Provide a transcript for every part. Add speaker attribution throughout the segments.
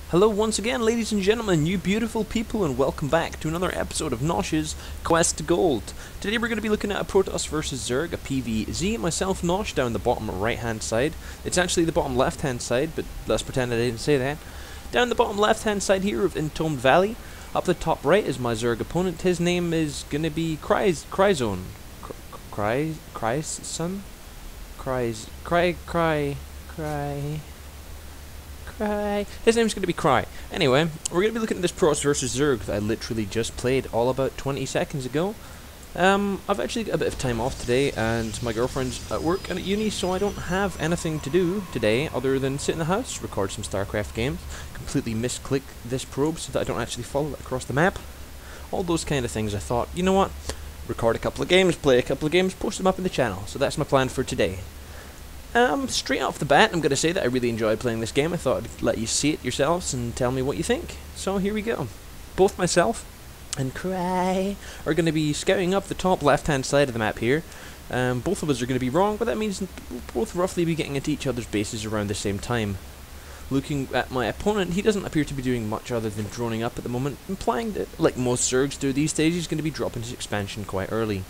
Speaker 1: Hello once again, ladies and gentlemen, you beautiful people, and welcome back to another episode of Nosh's Quest to Gold. Today we're going to be looking at a Protoss vs Zerg, a PvZ, myself Nosh down the bottom right hand side. It's actually the bottom left hand side, but let's pretend I didn't say that. Down the bottom left hand side here of Entombed Valley. Up the top right is my Zerg opponent. His name is going to be Crysone. Crysone? His name's going to be Cry. Anyway, we're going to be looking at this Protoss vs Zerg that I literally just played all about 20 seconds ago. I've actually got a bit of time off today, and my girlfriend's at work and at uni, so I don't have anything to do today other than sit in the house, record some StarCraft games, completely misclick this probe so that I don't actually follow it across the map. All those kind of things. I thought, you know what, record a couple of games, play a couple of games, post them up in the channel. So that's my plan for today. Straight off the bat, I'm going to say that I really enjoyed playing this game. I thought I'd let you see it yourselves and tell me what you think. So here we go. Both myself and Cry are going to be scouting up the top left-hand side of the map here. Both of us are going to be wrong, but that means we'll both roughly be getting into each other's bases around the same time. Looking at my opponent, he doesn't appear to be doing much other than droning up at the moment, implying that, like most Zergs do these days, he's going to be dropping his expansion quite early.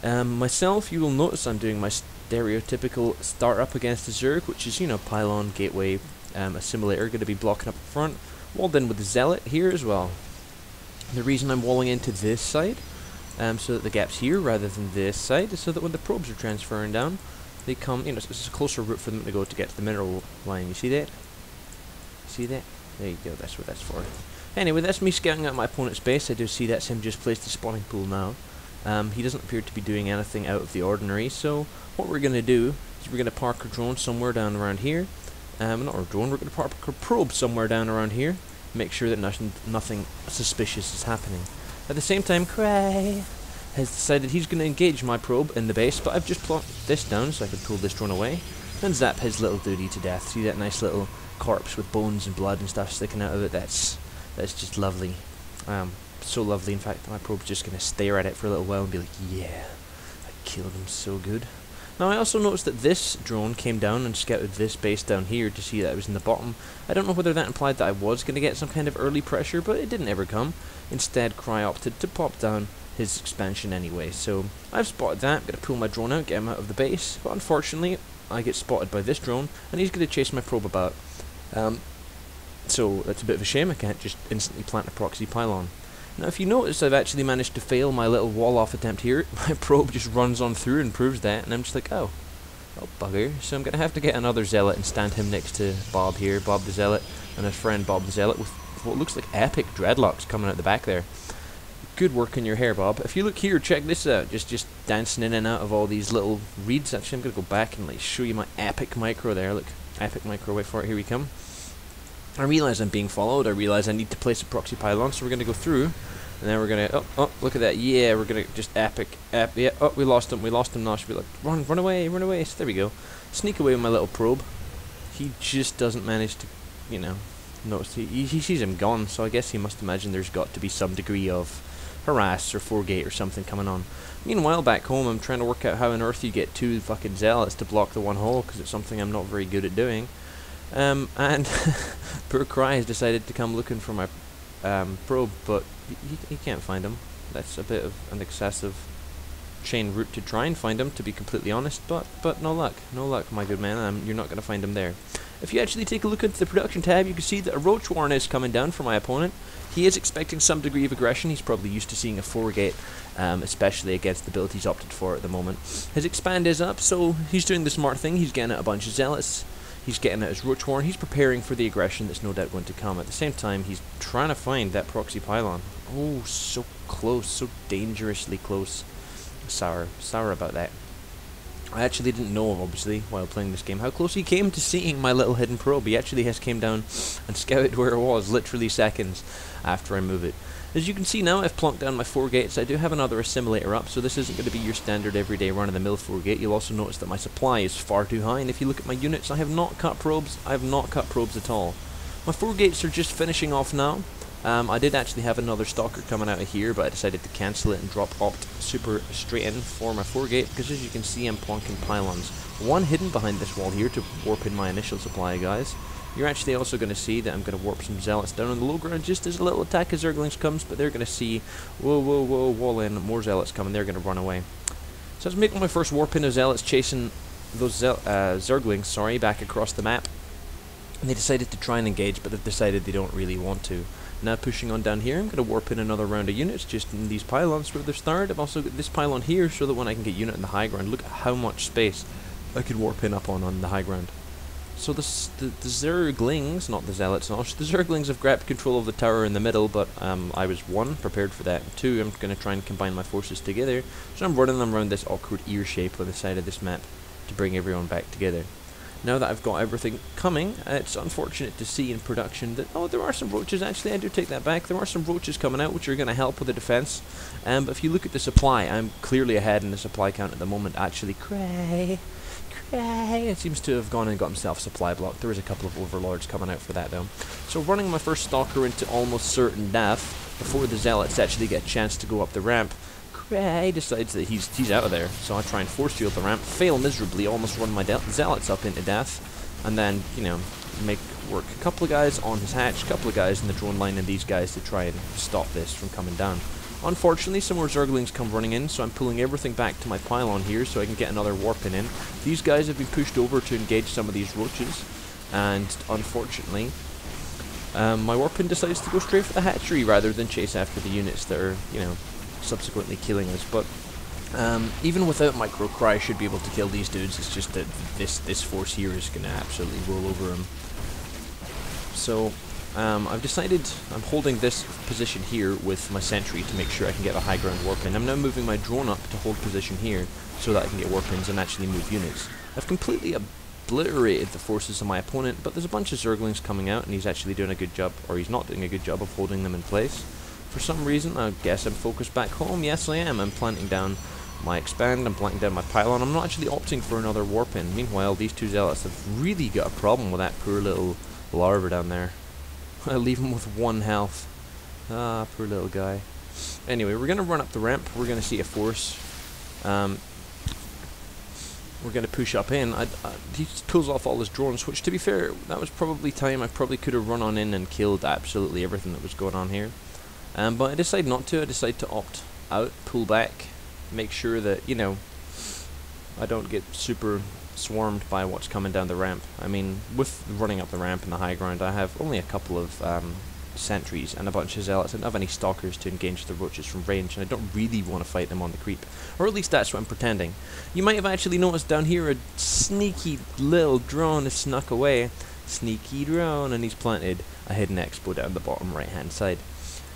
Speaker 1: Myself, you will notice I'm doing my stereotypical start up against the Zerg, which is, you know, pylon, gateway, assimilator, going to be blocking up the front, walled in with the zealot here as well. The reason I'm walling into this side, so that the gap's here rather than this side, is so that when the probes are transferring down, they come, you know, it's a closer route for them to go to get to the mineral line. You see that? See that? There you go, that's what that's for. Anyway, that's me scouting out my opponent's base. I do see that's him just placed the spawning pool now. He doesn't appear to be doing anything out of the ordinary, so what we're going to do is we're going to park our drone somewhere down around here. Not our drone, we're going to park our probe somewhere down around here. Make sure that nothing suspicious is happening. At the same time, Cry has decided he's going to engage my probe in the base, but I've just plopped this down so I can pull this drone away and zap his little duty to death. See that nice little corpse with bones and blood and stuff sticking out of it? That's just lovely. So lovely, in fact, my probe's just going to stare at it for a little while and be like, yeah, I killed him so good. Now, I also noticed that this drone came down and scouted this base down here to see that it was in the bottom. I don't know whether that implied that I was going to get some kind of early pressure, but it didn't ever come. Instead, Cry opted to pop down his expansion anyway. So, I've spotted that, I'm going to pull my drone out, get him out of the base, but unfortunately, I get spotted by this drone, and he's going to chase my probe about. So, that's a bit of a shame. I can't just instantly plant a proxy pylon. Now, if you notice, I've actually managed to fail my little wall-off attempt here. My probe just runs on through and proves that, and I'm just like, oh bugger. So I'm going to have to get another zealot and stand him next to Bob here, Bob the Zealot, and his friend Bob the Zealot with what looks like epic dreadlocks coming out the back there. Good work in your hair, Bob. If you look here, check this out. Just dancing in and out of all these little reeds. Actually, I'm going to go back and like show you my epic micro there. Look, epic micro, wait for it, here we come. I realise I'm being followed. I realise I need to place a proxy pylon, so we're going to go through, and then we're going to, oh, look at that, yeah, we're going to just epic, yeah, oh, we lost him, Nosh, be like, run away, so there we go, sneak away with my little probe. He just doesn't manage to, you know, notice, he sees him gone, so I guess he must imagine there's got to be some degree of harass or forgate or something coming on. Meanwhile, back home, I'm trying to work out how on earth you get two fucking zealots to block the one hole, because it's something I'm not very good at doing. And poor Cry has decided to come looking for my probe, but he can't find him. That's a bit of an excessive chain route to try and find him, to be completely honest, but no luck, my good man. You're not going to find him there. If you actually take a look into the production tab, you can see that a roach warren is coming down for my opponent. He is expecting some degree of aggression. He's probably used to seeing a 4-gate, especially against the build he's opted for at the moment. His expand is up, so he's doing the smart thing. He's getting out a bunch of zealots. He's getting out his roach warren. He's preparing for the aggression that's no doubt going to come. At the same time, he's trying to find that proxy pylon. Oh, so close, so dangerously close. Sour about that. I actually didn't know, obviously, while playing this game, how close he came to seeing my little hidden probe. He actually has came down and scouted where it was, literally seconds after I move it. As you can see now, I've plonked down my 4 gates. I do have another assimilator up, so this isn't going to be your standard everyday run-of-the-mill 4 gate. You'll also notice that my supply is far too high, and if you look at my units, I have not cut probes. I have not cut probes at all. My 4 gates are just finishing off now. I did actually have another stalker coming out of here, but I decided to cancel it and drop opt super straight in for my 4 gate, because as you can see, I'm plonking pylons. One hidden behind this wall here to warp in my initial supply, guys. You're actually also going to see that I'm going to warp some Zealots down on the low ground just as a little attack of Zerglings comes, but they're going to see, whoa, whoa, whoa, wall in, more Zealots coming, they're going to run away. So I was making my first warp in of Zealots chasing those Zerglings, sorry, back across the map. And they decided to try and engage, but they've decided they don't really want to. Now pushing on down here, I'm going to warp in another round of units just in these pylons where they're started. I've also got this pylon here so that when I can get unit in the high ground, look at how much space I could warp in up on the high ground. So the Zerglings, not the Zealots, Nosh, the Zerglings have grabbed control of the tower in the middle, but I was 1, prepared for that, and 2, I'm going to try and combine my forces together, so I'm running them around this awkward ear shape on the side of this map to bring everyone back together. Now that I've got everything coming, it's unfortunate to see in production that, oh, there are some roaches, actually, I do take that back, there are some roaches coming out which are going to help with the defense, but if you look at the supply, I'm clearly ahead in the supply count at the moment, actually, cray. It seems to have gone and got himself a supply block. There is a couple of overlords coming out for that though. So running my first stalker into almost certain death before the Zealots actually get a chance to go up the ramp, Cray decides that he's out of there. So I try and force field the ramp, fail miserably, almost run my Zealots up into death, and then, you know, make work a couple of guys on his hatch, a couple of guys in the drone line, and these guys to try and stop this from coming down. Unfortunately, some more Zerglings come running in, so I'm pulling everything back to my pylon here so I can get another warping in. These guys have been pushed over to engage some of these roaches, and unfortunately, my warping decides to go straight for the hatchery rather than chase after the units that are, you know, subsequently killing us. But even without Micro Cry, I should be able to kill these dudes. It's just that this force here is going to absolutely roll over them. So I've decided I'm holding this position here with my sentry to make sure I can get a high ground warp in. I'm now moving my drone up to hold position here so that I can get warp ins and actually move units. I've completely obliterated the forces of my opponent, but there's a bunch of Zerglings coming out and he's actually doing a good job, or he's not doing a good job of holding them in place. For some reason, I guess I'm focused back home. Yes, I am. I'm planting down my expand, I'm planting down my pylon. I'm not actually opting for another warp in. Meanwhile, these two Zealots have really got a problem with that poor little larva down there. I leave him with 1 health. Ah, poor little guy. Anyway, we're going to run up the ramp. We're going to see a force. We're going to push up in. He pulls off all his drones, which, to be fair, that was probably time. I probably could have run on in and killed absolutely everything that was going on here. But I decided not to. I decided to opt out, pull back, make sure that, you know, I don't get super swarmed by what's coming down the ramp. I mean, with running up the ramp in the high ground, I have only a couple of sentries and a bunch of Zealots. I don't have any stalkers to engage the roaches from range, and I don't really want to fight them on the creep. Or at least that's what I'm pretending. You might have actually noticed down here a sneaky little drone has snuck away. Sneaky drone, and he's planted a hidden expo down the bottom right hand side.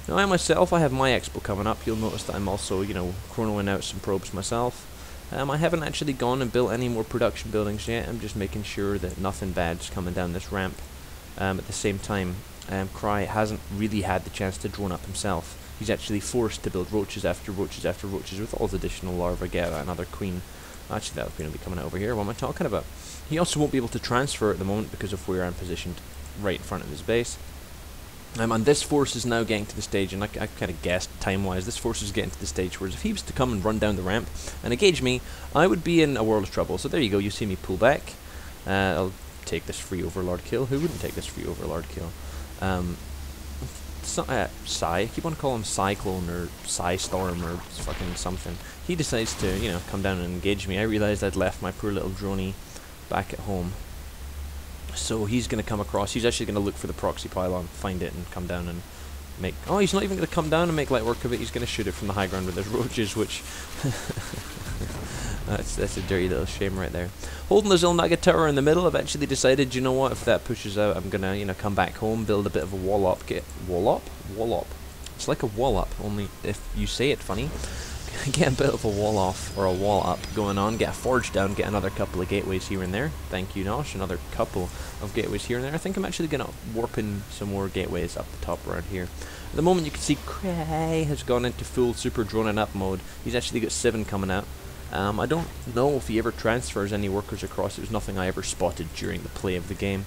Speaker 1: Now I myself, I have my expo coming up. You'll notice that I'm also, you know, chronoing out some probes myself. I haven't actually gone and built any more production buildings yet. I'm just making sure that nothing bad's coming down this ramp. At the same time, Cry hasn't really had the chance to drone up himself. He's actually forced to build roaches after roaches after roaches with all the additional larvae, get another queen. Actually, that's going to be coming out over here. What am I talking about? He also won't be able to transfer at the moment because of where I'm positioned right in front of his base. And this force is now getting to the stage, and I kind of guessed time-wise, this force is getting to the stage where if he was to come and run down the ramp and engage me, I would be in a world of trouble. So there you go, you see me pull back. I'll take this free Overlord kill. Who wouldn't take this free Overlord kill? Psy, I keep on calling him Cyclone or Psystorm or fucking something. He decides to, you know, come down and engage me. I realised I'd left my poor little droney back at home. So he's going to come across. He's actually going to look for the proxy pylon, find it, and come down and make... Oh, he's not even going to come down and make light work of it. He's going to shoot it from the high ground with his roaches, which... that's a dirty little shame right there. Holding the Zilnaga tower in the middle, I've actually decided, you know what, if that pushes out, I'm going to, you know, come back home, build a bit of a wall-up. Wall-up? It's like a wall-up, only if you say it funny. Get a bit of a wall off, or a wall up going on, get a forge down, get another couple of gateways here and there. Thank you, Nosh, another couple of gateways here and there. I think I'm actually going to warp in some more gateways up the top around here. At the moment you can see Cray has gone into full super droning up mode. He's actually got 7 coming out. I don't know if he ever transfers any workers across. It was nothing I ever spotted during the play of the game.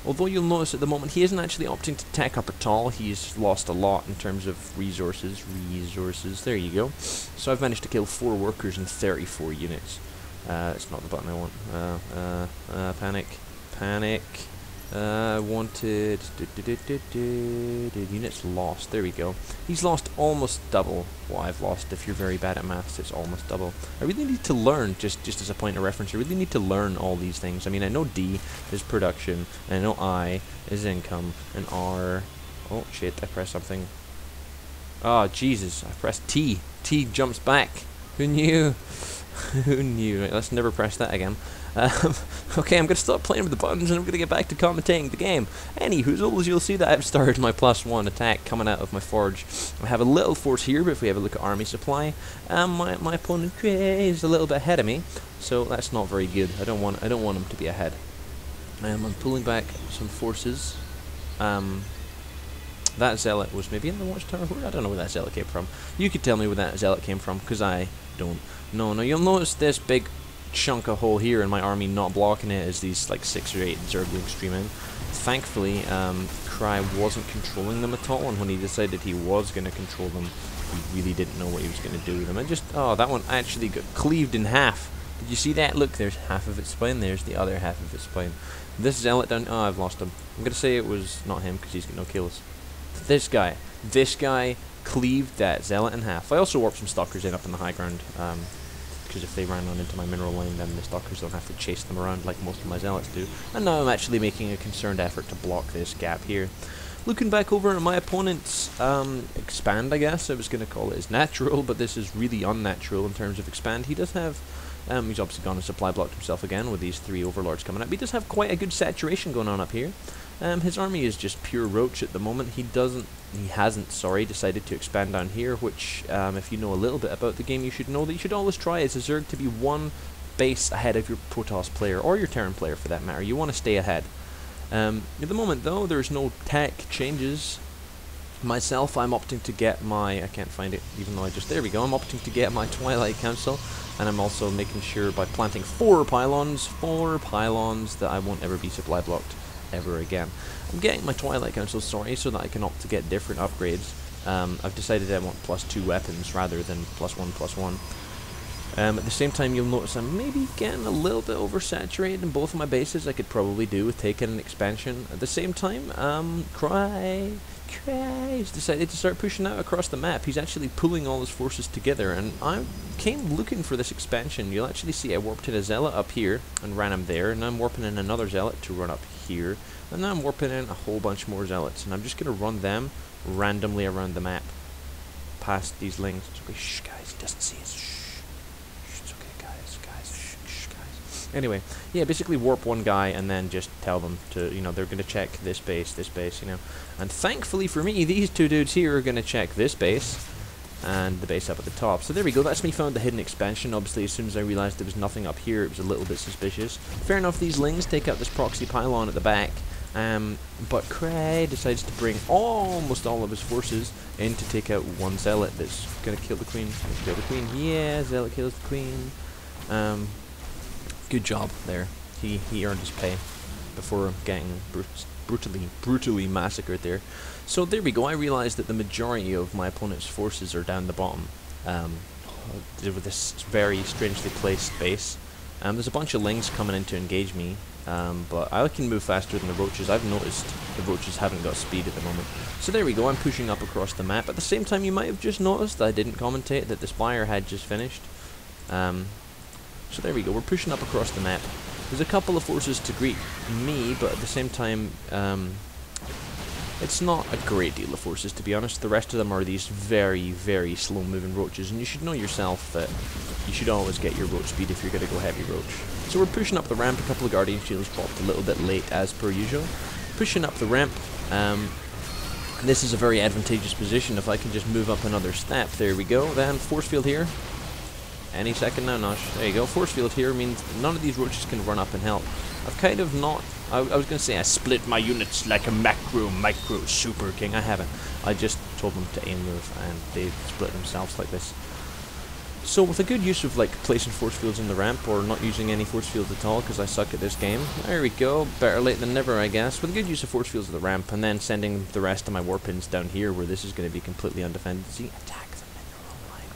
Speaker 1: Although you'll notice at the moment he isn't actually opting to tech up at all. He's lost a lot in terms of resources. There you go. So I've managed to kill 4 workers and 34 units. It's not the button I want. Panic. Wanted units lost. There we go. He's lost almost double what I've lost. If you're very bad at maths, it's almost double. I really need to learn, just as a point of reference, I really need to learn all these things. I mean, I know D is production, and I know I is income, and R... Oh, shit, I pressed something. Oh, Jesus, I pressed T. T jumps back. Who knew? Who knew? Right, let's never press that again. Okay, I'm going to stop playing with the buttons and I'm going to get back to commentating the game. Anywho, you'll see that I've started my +1 attack coming out of my forge. I have a little force here, but if we have a look at army supply, my opponent is a little bit ahead of me, so that's not very good. I don't want him to be ahead. I'm pulling back some forces. That zealot was maybe in the watchtower. I don't know where that zealot came from. You could tell me where that zealot came from, because I don't know. Now, you'll notice this big chunk of hole here in my army not blocking it is these like 6 or 8 Zergling stream in. Thankfully, Cry wasn't controlling them at all, and when he decided he was going to control them, he really didn't know what he was going to do with them. And just, oh, that one actually got cleaved in half. Did you see that? Look, there's half of its spine, there's the other half of its spine. This zealot down, oh, I've lost him. I'm going to say it was not him, because he's got no kills. This guy cleaved that zealot in half. I also warped some stalkers in up in the high ground, because if they ran on into my mineral line, then the stalkers don't have to chase them around like most of my zealots do. And now I'm actually making a concerned effort to block this gap here. Looking back over at my opponent's expand, I guess I was going to call it, is natural, but this is really unnatural in terms of expand. He does have, he's obviously gone and supply blocked himself again with these 3 overlords coming up. He does have quite a good saturation going on up here. His army is just pure roach at the moment. He hasn't, decided to expand down here, which, if you know a little bit about the game, you should know that you should always try as a Zerg to be 1 base ahead of your Protoss player, or your Terran player for that matter. You want to stay ahead. At the moment, though, there's no tech changes. Myself, I'm opting to get my, I can't find it, even though there we go, I'm opting to get my Twilight Council, and I'm also making sure by planting 4 pylons, that I won't ever be supply blocked ever again. I'm getting my Twilight Council, so that I can opt to get different upgrades. I've decided I want +2 weapons rather than +1/+1. At the same time, you'll notice I'm maybe getting a little bit oversaturated in both of my bases. I could probably do with taking an expansion. At the same time, Cry's decided to start pushing out across the map. He's actually pulling all his forces together, and I came looking for this expansion. You'll actually see I warped in a zealot up here and ran him there, and now I'm warping in another zealot to run up here, and now I'm warping in a whole bunch more zealots, and I'm just going to run them randomly around the map past these lings. It's okay, shh guys, he doesn't see us. It's okay guys, shh guys. Anyway, yeah, basically warp one guy and then just tell them to, they're going to check this base, and thankfully for me, these 2 dudes here are going to check this base and the base up at the top. So there we go, that's me found the hidden expansion. Obviously, as soon as I realized there was nothing up here, it was a little bit suspicious. Fair enough, these lings take out this proxy pylon at the back, but Cray decides to bring almost all of his forces in to take out 1 zealot that's going to kill the queen. Yeah, zealot kills the queen. Good job there. He earned his pay before getting brutally massacred there. So there we go. I realized that the majority of my opponent's forces are down the bottom, with this very strangely placed base. There's a bunch of lings coming in to engage me, but I can move faster than the roaches. I've noticed the roaches haven't got speed at the moment. So there we go. I'm pushing up across the map. At the same time, you might have just noticed that I didn't commentate that the Spire had just finished. So there we go. We're pushing up across the map. There's a couple of forces to greet me, but at the same time, it's not a great deal of forces, to be honest. The rest of them are these very, very slow-moving roaches, and you should know yourself that you should always get your roach speed if you're going to go heavy roach. So we're pushing up the ramp. A couple of Guardian Shields dropped a little bit late, as per usual. Pushing up the ramp. This is a very advantageous position. If I can just move up another step, there we go. Then force field here. Any second now, Nosh. There you go. Force field here means none of these roaches can run up and help. I've kind of not... I was going to say I split my units like a micro super king. I haven't. I just told them to aim move, and they split themselves like this. So with a good use of like placing force fields in the ramp, or not using any force fields at all because I suck at this game. There we go. Better late than never, I guess. With a good use of force fields at the ramp, and then sending the rest of my war pins down here where this is going to be completely undefended. See, attack the mineral line.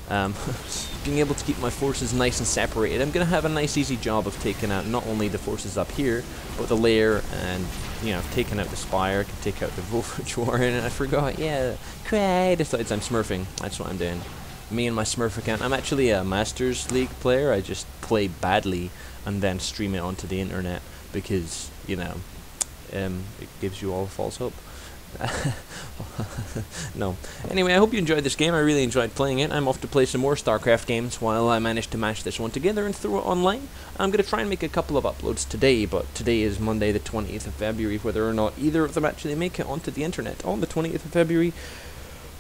Speaker 1: being able to keep my forces nice and separated. I'm going to have a nice easy job of taking out not only the forces up here, but the lair, and, you know, taking out the spire. I can take out the Voltage Warren, and I forgot, yeah, Cry decides I'm smurfing. That's what I'm doing. Me and my Smurf account. I'm actually a Masters League player. I just play badly and then stream it onto the internet because, you know, it gives you all false hope. No. Anyway, I hope you enjoyed this game. I really enjoyed playing it. I'm off to play some more StarCraft games while I manage to mash this one together and throw it online. I'm going to try and make a couple of uploads today, but today is Monday the 20th of February. Whether or not either of them actually make it onto the internet on the 20th of February,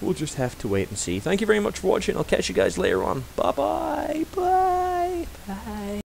Speaker 1: we'll just have to wait and see. Thank you very much for watching. I'll catch you guys later on. Bye-bye. Bye. Bye.